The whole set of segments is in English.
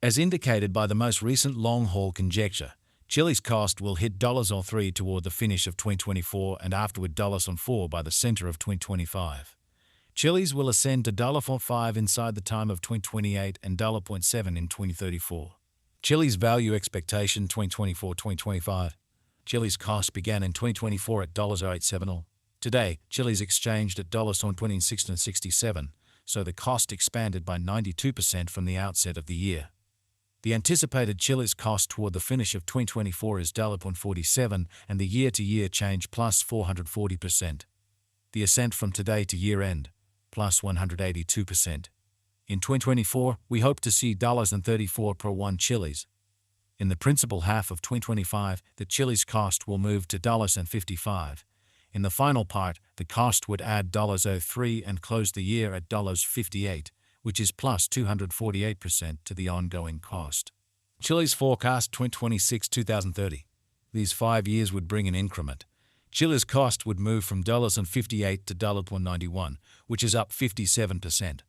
As indicated by the most recent long-haul conjecture, Chilliz cost will hit $3 toward the finish of 2024 and afterward $4 by the center of 2025. Chilliz will ascend to $4.5 inside the time of 2028 and $0.7 in 2034. Chilliz value expectation 2024-2025. Chilliz cost began in 2024 at $0.870. Today, Chilliz exchanged at $26.67, so the cost expanded by 92% from the outset of the year. The anticipated Chilliz cost toward the finish of 2024 is $0.47 and the year-to-year change plus 440%. The ascent from today to year-end, plus 182%. In 2024, we hope to see $34 per one Chilliz. In the principal half of 2025, the Chilliz cost will move to $55. In the final part, the cost would add $03 and close the year at $58, which is plus 248% to the ongoing cost. Chilliz forecast 2026-2030. These 5 years would bring an increment. Chilliz cost would move from $58 to $1.91, which is up 57%.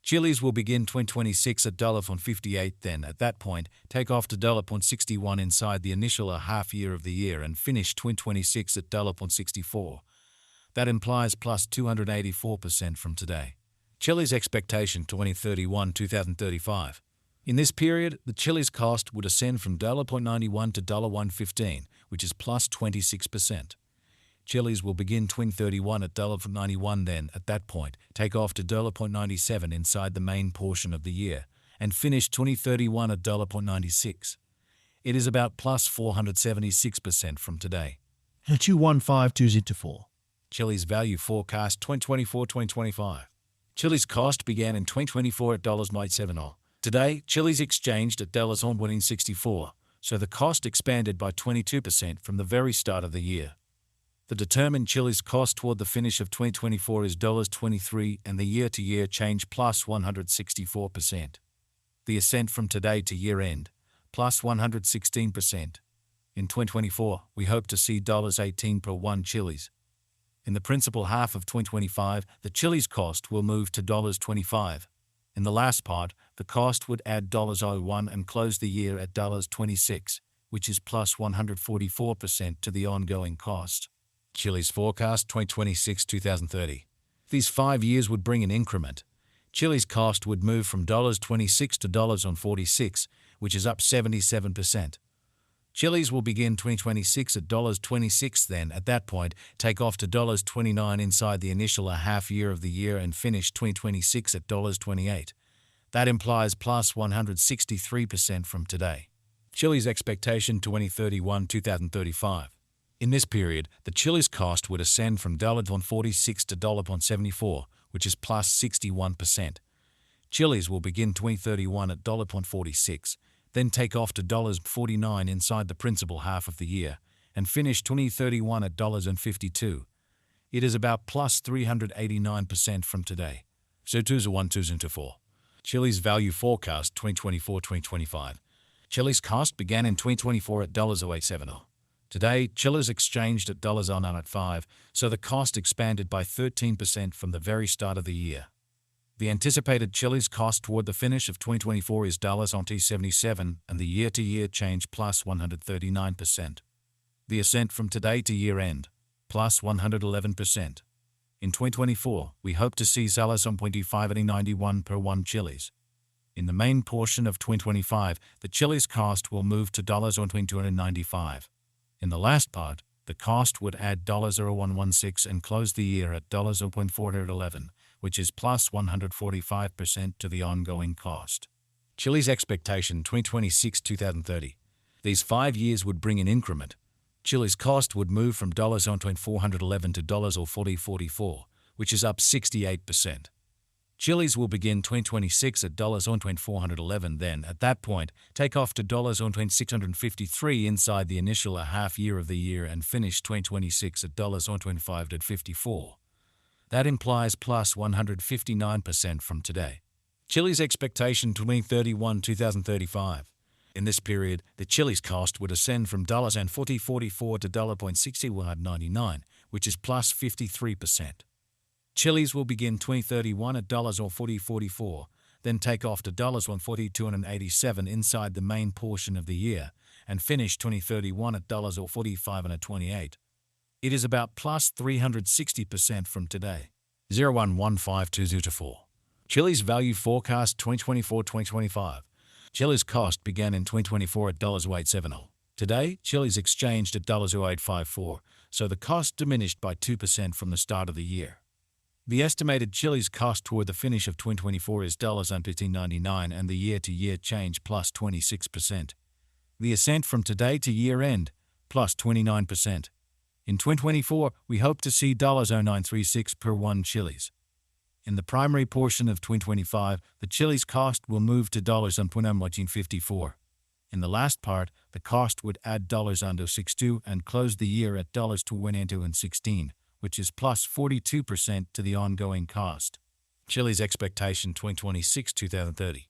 Chilliz will begin 2026 at $58, then, at that point, take off to $61 inside the initial half year of the year and finish 2026 at $64. That implies plus 284% from today. Chilliz expectation 2031-2035. In this period, the Chilliz cost would ascend from $0.91 to $1.15, which is plus 26%. Chilliz will begin 2031 at $91, then, at that point, take off to $0.97 inside the main portion of the year, and finish 2031 at $0.96. It is about plus 476% from today. 2152 Chilliz value forecast 2024-2025. Chilliz cost began in 2024 at $0.70. Today, Chilliz exchanged at $1.64, so the cost expanded by 22% from the very start of the year. The determined Chilliz cost toward the finish of 2024 is $23 and the year-to-year change plus 164%. The ascent from today to year-end, plus 116%. In 2024, we hope to see $18 per one Chilliz. In the principal half of 2025, the Chilliz cost will move to $25. In the last part, the cost would add $01 and close the year at $26, which is plus 144% to the ongoing cost. Chilliz forecast 2026-2030. These 5 years would bring an increment. Chilliz cost would move from $26 to $46, which is up 77%. Chilliz will begin 2026 at $26, then, at that point, take off to $29 inside the initial half year of the year and finish 2026 at $28. That implies plus 163% from today. Chilliz expectation 2031-2035. In this period, the Chilliz cost would ascend from $46 to $74, which is plus 61%. Chilliz will begin 2031 at $46, then take off to $49 inside the principal half of the year, and finish 2031 at $52. It is about plus 389% from today. So 2024. Chilliz value forecast 2024-2025. Chilliz cost began in 2024 at $0.870. Today, Chilliz exchanged at $0.95, so the cost expanded by 13% from the very start of the year. The anticipated Chilliz cost toward the finish of 2024 is $77 and the year-to-year change plus 139%. The ascent from today to year-end, plus 111%. In 2024, we hope to see $25.91 per one Chilliz. In the main portion of 2025, the Chilliz cost will move to $22.95. In the last part, the cost would add $0116 and close the year at $0.411, which is plus 145% to the ongoing cost. Chilliz expectation 2026-2030. These 5 years would bring an increment. Chilliz cost would move from $411 to $4044, which is up 68%. Chilliz will begin 2026 at $411, then, at that point, take off to $653 inside the initial half year of the year and finish 2026 at $25.54. That implies plus 159% from today. Chilliz expectation 2031-2035. In this period, the Chilliz cost would ascend from $40.44 to $61.99, which is plus 53%. Chilliz will begin 2031 at $40.44, then take off to $142.87 inside the main portion of the year, and finish 2031 at $45.28. It is about plus 360% from today. 01152024. Chiliz value forecast 2024-2025. Chiliz cost began in 2024 at $0.870. Today, Chiliz exchanged at $0.854, so the cost diminished by 2% from the start of the year. The estimated Chiliz cost toward the finish of 2024 is $15.99 and the year-to-year change plus 26%. The ascent from today to year-end plus 29%. In 2024, we hope to see $0.0936 per 1 Chiliz. In the primary portion of 2025, the Chiliz cost will move to $1.54. In the last part, the cost would add $0.62 and close the year at $2.16, which is plus 42% to the ongoing cost. Chiliz expectation 2026-2030.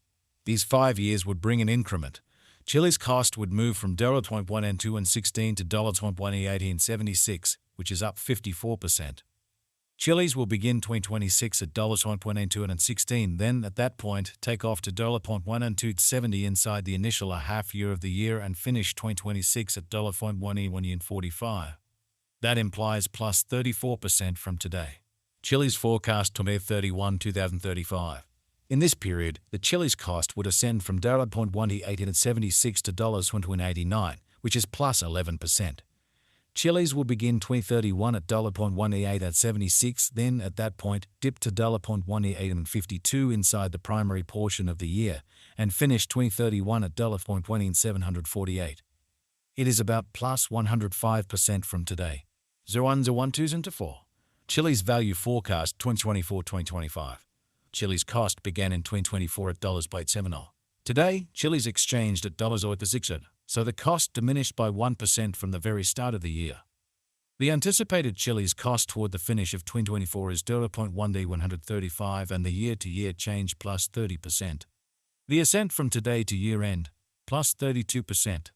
These 5 years would bring an increment. Chiliz cost would move from $1.1216 to $1.1876, which is up 54%. Chiliz will begin 2026 at $1.1216, then at that point take off to $1.1270 inside the initial half year of the year and finish 2026 at $1.1145. That implies plus 34% from today. Chiliz forecast 2031-2035. In this period, the Chiliz cost would ascend from $1.1876 to $1.89, which is plus 11%. Chiliz will begin 2031 at $1.1876, then at that point dip to $1.1852 inside the primary portion of the year, and finish 2031 at $1.1748. It is about plus 105% from today. 011224. Chiliz value forecast 2024-2025. Chiliz cost began in 2024 at $0.870. Today, Chiliz exchanged at $0.860, so the cost diminished by 1% from the very start of the year. The anticipated Chiliz cost toward the finish of 2024 is $135 and the year-to-year change plus 30%. The ascent from today to year-end, plus 32%.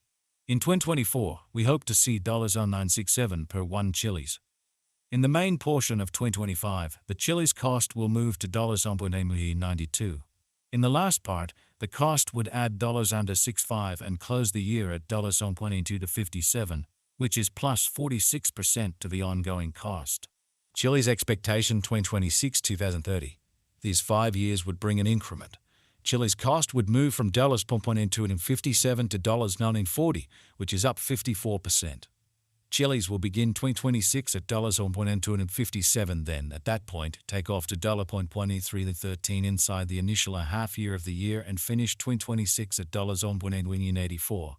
In 2024, we hope to see $967 per 1 Chiliz. In the main portion of 2025, the Chiliz cost will move to $1.92. In the last part, the cost would add $65 and close the year at $1.2257, which is plus 46% to the ongoing cost. Chiliz expectation 2026-2030. These 5 years would bring an increment. Chiliz cost would move from $1.2257 to $19.40, which is up 54%. Chiliz will begin 2026 at $1.257, then at that point take off to $1.2313 inside the initial half year of the year and finish 2026 at $1.84.